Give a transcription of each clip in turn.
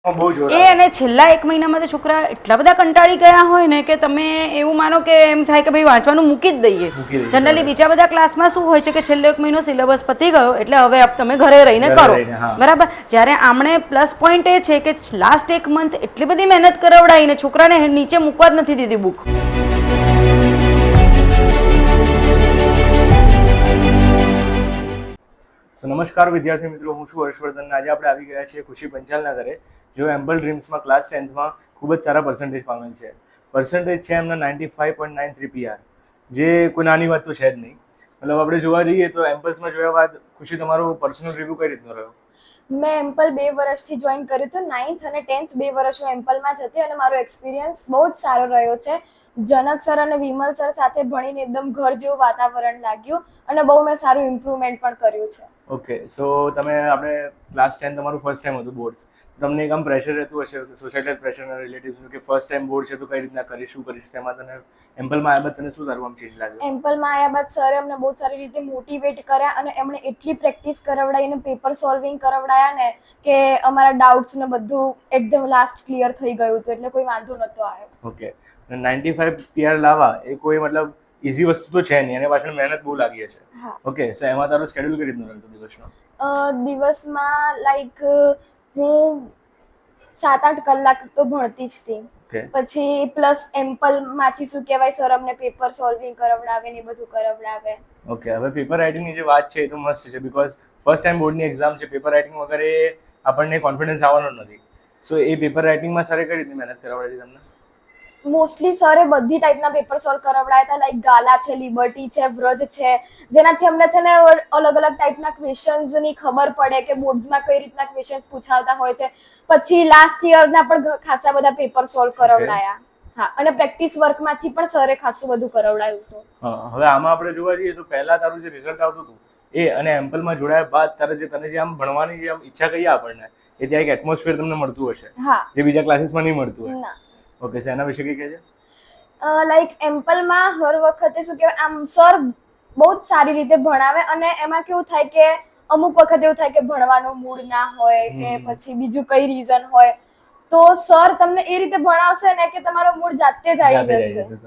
એ અને છેલ્લા 1 મહિનામાં તો છોકરા એટલા બધા કંટાળી ગયા હોય ને કે તમે એવું માનો કે એમ થાય કે ભાઈ વાંચવાનું મૂકી જ દઈએ. જનરલી બીજા બધા ક્લાસમાં શું હોય છે કે છેલ્લો 1 મહિનો સિલેબસ પતી ગયો એટલે હવે તમે ઘરે રહીને કરો, બરાબર. જ્યારે આમણે પ્લસ પોઈન્ટ એ છે કે લાસ્ટ 1 મંથ એટલી બધી મહેનત કરાવડાવીને છોકરાને નીચે મૂકવા જ નથી દીધી બુક. નમસ્કાર વિદ્યાર્થી મિત્રો, હું છું હર્ષવર્ધન. આજે આપણે આવી ગયા છીએ ખુશી પંચાલના ઘરે. જો એમ્પલ ડ્રીમ્સમાં ક્લાસ 10થમાં ખૂબ જ સારા પર્સન્ટેજ પામેલ છે. પર્સન્ટેજ છે એમના 95.93 PR, જે કોઈ નાની વાત તો છે જ નહીં. મતલબ આપણે જોવા જઈએ તો એમ્પલ્સમાં જોયા બાદ ખુશી તમારો પર્સનલ રિવ્યુ કઈ રીતનો રહ્યો? મેં એમ્પલ 2 વર્ષથી જોઈન કર્યું હતું. 9th અને 10th 2 વર્ષ હું એમ્પલમાં જ હતી અને મારો એક્સપિરિયન્સ બહુ જ સારો રહ્યો છે. જનક સર અને વિમલ સર સાથે ભણીને એકદમ ઘર જેવું વાતાવરણ લાગ્યું અને બહુ મેં સારું ઇમ્પ્રુવમેન્ટ પણ કર્યું છે. ઓકે, સો તમે આપણે ક્લાસ 10 તમારું ફર્સ્ટ ટાઈમ હતું બોર્ડ્સ, તમને એક આમ પ્રેશર રહેતું હશે સોસાયટલ પ્રેશરના રિલેટિવ્સનું કે ફર્સ્ટ ટાઈમ બોર્ડ છે તો કઈ રીતના કરીશ, શું કરીશ? તેમાં તને એમ્પલમાં આવ્યા બાદ તને શું સારું આમ ચેન્જ લાગ્યું? એમ્પલમાં આવ્યા બાદ સરે અમને બહુ સારી રીતે મોટિવેટ કર્યા અને એમણે એટલી પ્રેક્ટિસ કરાવડાવી અને પેપર સોલ્વિંગ કરાવડાયા ને કે અમારા ડાઉટ્સ ને બધું એકદમ લાસ્ટ ક્લિયર થઈ ગયું હતું, એટલે કોઈ વાંધો નહોતો આવ્યો. ઓકે, 95 PR લાવવા એ કોઈ મતલબ ઈઝી વસ્તુ તો છે નહીં, અને પાછળ મહેનત બહુ લાગી છે. ઓકે, સો એમાં તારું શેડ્યુલ કઈ રીતનું રહેતું દિવસનો? દિવસમાં લાઈક હું 7-8 કલાક તો ભણતી જ હતી. પછી પ્લસ એમ્પલ માંથી શું કહેવાય, સર અમને પેપર સોલ્વિંગ કરાવડાવે ને બધું કરાવડાવે. ઓકે, હવે પેપર રાઇટિંગની જે વાત છે એ તો મસ્ત છે, બીકોઝ ફર્સ્ટ ટાઈમ બોર્ડની એક્ઝામ છે. પેપર રાઇટિંગ વગર આપણને કોન્ફિડન્સ આવવાનો નથી. સો એ પેપર રાઇટિંગમાં સરે કઈ રીતની મહેનત કરાવડાવી તમને? મોસ્ટલી સરે બધી ટાઈપના પેપર સોલ્વ કરાવડાયા હતા, લાઈક ગાલા છે, લિબર્ટી છે, વ્રજ છે, જેનાથી અમને છે ને અલગ અલગ ટાઈપના ક્વેશ્ચન્સની ખબર પડે કે બોર્ડ્સમાં કઈ રીતના ક્વેશ્ચન્સ પૂછાવતા હોય છે. પછી લાસ્ટ યરના પણ ખાસા બધા પેપર સોલ્વ કરાવડાયા. હા, અને પ્રેક્ટિસ વર્કમાંથી પણ સરે ખાસું બધું કરાવડાયું હતું. હવે આમાં આપણે જોવા જઈએ તો પહેલા તારું જે રિઝલ્ટ આવતું હતું એ અને એમ્પલમાં જોડાયા બાદ તને જે આમ ભણવાની જે આમ ઈચ્છા કહીએ આપણને, એ ત્યાં એક એટમોસ્ફિયર તમને મળતું હશે જે બીજા ક્લાસીસમાં નહીં મળતું હોય. ઓકે, એના વિશે કઈ કહેજે. લાઈક એમ્પલમાં હર વખતે શું કહેવાય, આમ સર બહુ જ સારી રીતે ભણાવે અને એમાં કેવું થાય કે અમુક વખત એવું થાય કે ભણવાનો મૂડ ના હોય કે પછી બીજું કઈ રીઝન હોય તો સર તમને એ રીતે ભણાવશે ને કે તમારો મૂડ જાતે જ આવી જશે.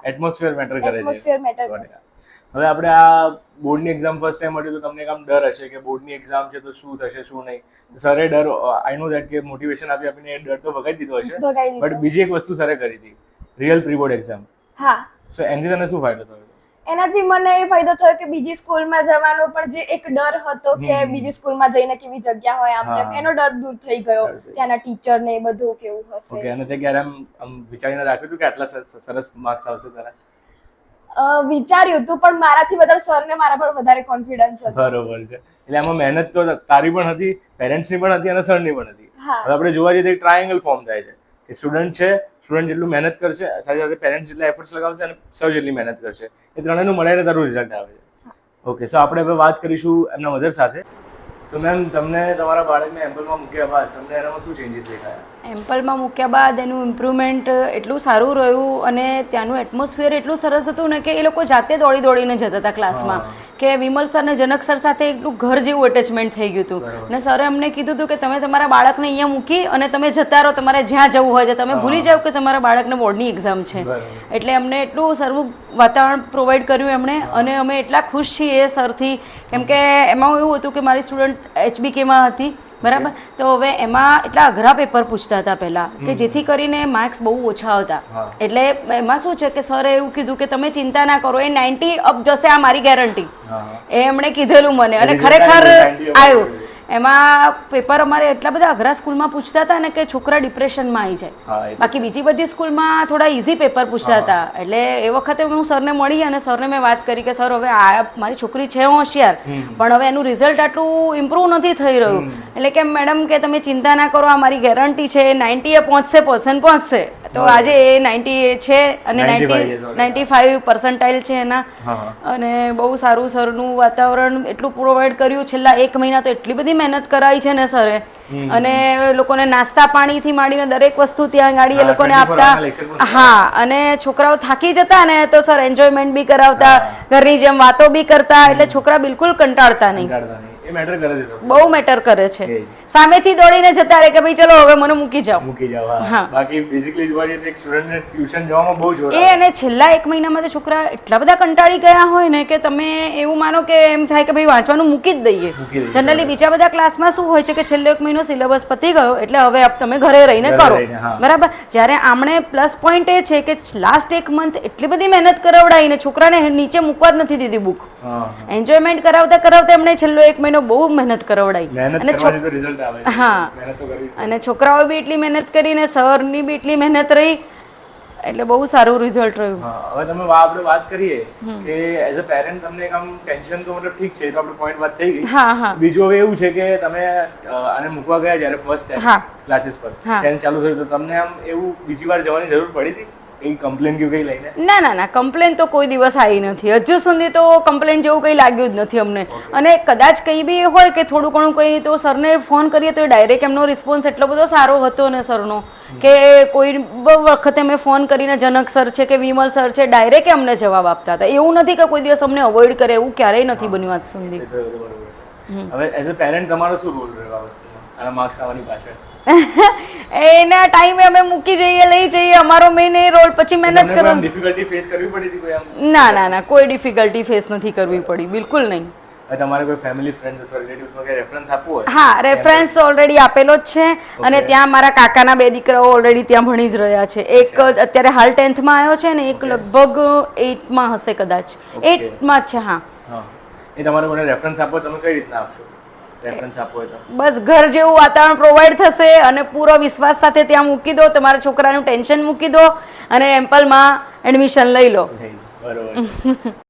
એટમોસ્ફિયર મેટર કરે છે. એટમોસ્ફિયર મેટર કરે. હવે આપણે આ બોર્ડની એક્ઝામ ફર્સ્ટ ટાઈમ હતી તો તમને એક આમ ડર હશે કે બોર્ડની એક્ઝામ છે તો શું થશે શું નહીં. સરે ડર, આઈ નો દેટ કે મોટિવેશન આપીને એ ડર તો ભગાઈ દીધો હશે, બટ બીજી એક વસ્તુ સરે કરી હતી, રિયલ પ્રી બોર્ડ એક્ઝામ. હા, સો એનાથી તને શું ફાયદો થયો? એનાથી મને એ ફાયદો થયો કે બીજી સ્કૂલમાં જવાનો પણ જે એક ડર હતો કે બીજી સ્કૂલમાં જઈને કેવી જગ્યા હોય આમ એનો ડર દૂર થઈ ગયો. ત્યાંના ટીચર ને બધું કેવું હશે. ઓકે, અને તે ક્યારે આમ વિચારીને રાખ્યું હતું કે આટલા સરસ માર્ક્સ આવશે તારા? વિચાર્યું હતું, પણ મારાથી વધારે સરને મારા પર વધારે કોન્ફિડન્સ હતો. બરોબર છે, એટલે આમાં મહેનત તો તારી પણ હતી, પેરેન્ટ્સની પણ હતી અને સરની પણ હતી. હવે આપણે જોવા જઈએ તો એક ટ્રાયેંગલ ફોર્મ થાય છે કે સ્ટુડન્ટ જેટલું મહેનત કરશે, સાથે સાથે પેરેન્ટ્સ જેટલા એફર્ટ્સ લગાવશે અને સર જેટલી મહેનત કરશે, એ ત્રણેયનું મળીને તારું રિઝલ્ટ આવે છે. ઓકે, સો આપણે હવે વાત કરીશું એમના મધર સાથે. સો મેમ, તમને તમારા બાળકને એમ્પલમાં મૂક્યા બાદ તમને એનામાં શું ચેન્જીસ દેખાયા? એમ્પલમાં મૂક્યા બાદ એનું ઇમ્પ્રુવમેન્ટ એટલું સારું રહ્યું અને ત્યાંનું એટમોસ્ફિયર એટલું સરસ હતું ને કે એ લોકો જાતે દોડીને જતા હતા ક્લાસમાં, કે વિમલ સર અને જનક સર સાથે એટલું ઘર જેવું એટેચમેન્ટ થઈ ગયું હતું. અને સરે અમને કીધું હતું કે તમે તમારા બાળકને અહીંયા મૂકી અને તમે જતા રહો, તમારે જ્યાં જવું હોય તો તમે ભૂલી જાઓ કે તમારા બાળકને બોર્ડની એક્ઝામ છે. એટલે અમને એટલું સારું વાતાવરણ પ્રોવાઈડ કર્યું એમણે, અને અમે એટલા ખુશ છીએ સરથી, કેમ કે એમાં એવું હતું કે મારી સ્ટુડન્ટ HBKમાં હતી, બરાબર. તો હવે એમાં એટલા અઘરા પેપર પૂછતા હતા પહેલા કે જેથી કરીને માર્ક્સ બહુ ઓછા આવતા. એટલે એમાં શું છે કે સરે એવું કીધું કે તમે ચિંતા ના કરો, એ 90 અપ જશે, આ મારી ગેરંટી. એ એમણે કીધેલું મને, અને ખરેખર આવ્યું. એમાં પેપર અમારે એટલા બધા અઘરા સ્કૂલમાં પૂછતા હતા ને કે છોકરા ડિપ્રેશનમાં આવી જાય. બાકી બીજી બધી સ્કૂલમાં થોડા ઇઝી પેપર પૂછતા હતા. એટલે એ વખતે હું સરને મળી અને સરને મેં વાત કરી કે સર હવે આ મારી છોકરી છે હોશિયાર, પણ હવે એનું રિઝલ્ટ આટલું ઇમ્પ્રૂવ નથી થઈ રહ્યું. એટલે કે મેડમ કે તમે ચિંતા ના કરો, આ મારી ગેરંટી છે, 90 પહોંચશે. તો આજે એ 90 છે અને 95 પર્સન્ટાઇલ છે એના. અને બહુ સારું સરનું વાતાવરણ એટલું પ્રોવાઈડ કર્યું. છેલ્લા 1 મહિના તો એટલી બધી મહેનત કરાવી છે ને સરે, અને લોકોને નાસ્તા પાણીથી માંડીને દરેક વસ્તુ ત્યાં ગાડી એ લોકોને આપતા. હા, અને છોકરાઓ થાકી જતા ને તો સર એન્જોયમેન્ટ બી કરાવતા, ઘરની જેમ વાતો બી કરતા, એટલે છોકરા બિલકુલ કંટાળતા નહીં. એ મેટર કરે છે બહુ મેટર કરે છે. એ જ. સામેથી દોડીને જતા રહે કે ભાઈ ચલો હવે મને મૂકી જાઓ. મૂકી જાવ હા. હા. બાકી બેઝિકલી જોવા જઈએ તો એક સ્ટુડન્ટને ટ્યુશન જવામાં બહુ જોર એ આવે. અને છેલ્લા 1 મહિનામાં તો છોકરા એટલા બધા કંટાળી ગયા હોય ને કે તમે એવું માનો કે એમ થાય કે ભાઈ વાંચવાનું મૂકી જ દઈએ. મૂકી દઈએ. જનરલી બીજા બધા ક્લાસમાં શું હોય છે કે છેલ્લો 1 મહિનો સિલેબસ પતી ગયો એટલે હવે તમે ઘરે રહીને ઘરે કરો રહીને, હા. બરાબર. જ્યારે આમણે પ્લસ પોઈન્ટ એ છે કે લાસ્ટ 1 મંથ એટલી બધી મહેનત કરાવડાવીને છોકરાને નીચે મૂકવા જ નથી દીધી બુક. હા. એન્જોયમેન્ટ કરાવતા કરાવતા એમણે છેલ્લો 1 મહિનો બહુ મહેનત કરાવડાવી મહેનત અને કરવાની તો રિઝલ્ટ આવે છે. હા. મહેનત તો કરવી જ પડે. અને છોકરાઓ બી એટલી મહેનત કરીને સરની બી એટલી મહેનત રહી એટલે બહુ સારું રિઝલ્ટ રહ્યું. હા, હવે તમે આપણે વાત કરીએ કે એઝ અ પેરેન્ટ તમને આમ ટેન્શન તો મતલબ ઠીક છે, એ તો આપણે પોઈન્ટ વાત થઈ ગઈ. હા હા બીજું હવે એવું છે કે તમે આને મૂકવા ગયા જ્યારે ફર્સ્ટ ટાઈમ હા. ક્લાસીસ પર હા. ટેન્થ ચાલુ થયું તો તમને આમ એવું બીજી વાર જવાની જરૂર પડી હતી કઈ કમ્પ્લેન કે કઈ લઈને? ના ના ના કમ્પ્લેન તો કોઈ દિવસ આવી નથી. હજુ સુધી તો કમ્પ્લેન જેવું કંઈ લાગ્યું જ નથી અમને. અને કદાચ કંઈ બી હોય કે થોડું ઘણું કંઈ તો સરને ફોન કરીએ તો ડાયરેક્ટ એમનો રિસ્પોન્સ એટલો બધો સારો હતો ને સરનો કે કોઈ બહુ વખતે અમે ફોન કરીને જનક સર છે કે વિમલ સર છે ડાયરેક્ટ અમને જવાબ આપતા હતા. એવું નથી કે કોઈ દિવસ અમને અવોઇડ કરે, એવું ક્યારેય નથી બન્યું આજ સુધી. એ તો બરોબર. હવે એઝ અ પેરેન્ટ તમારો શું રોલ રહ્યો આ વસ્તુમાં, આના માર્ક્સ આવવાની પાછળ? એના ટાઈમે અમે મૂકી જઈએ લઈ જઈએ અમારો મેઇન એ રોલ. પછી મહેનત તમને કોઈ આમ કરવાની. ડિફિકલ્ટી ફેસ કરવી પડી હતી કોઈ આમ? ના ના ના કોઈ ડિફિકલ્ટી ફેસ નથી કરવી પડી, બિલકુલ નહીં. હવે તમારે કોઈ ફેમિલી ફ્રેન્ડ્સ અથવા રિલેટિવ્સમાં કોઈ રેફરન્સ આપવું હોય? હા રેફરન્સ ઓલરેડી આપેલો જ છે અને Okay. ત્યાં મારા કાકાના 2 દીકરાઓ ઓલરેડી ત્યાં ભણી જ રહ્યા છે. એક અત્યારે હાલ 10th માં આવ્યો છે ને એક લગભગ 8 માં હશે કદાચ. Okay. 8 માં જ છે. હા હા, એ તમારે મને રેફરન્સ આપો, તમે કઈ રીતના આપશો રેફરન્સ આપો હોય તો? બસ ઘર જેવું વાતાવરણ પ્રોવાઈડ થશે અને પૂરો વિશ્વાસ સાથે ત્યાં મૂકી દો, તમારા છોકરાનું ટેન્શન મૂકી દો અને એમ્પલમાં એડમિશન લઈ લો. નહીં, બરોબર.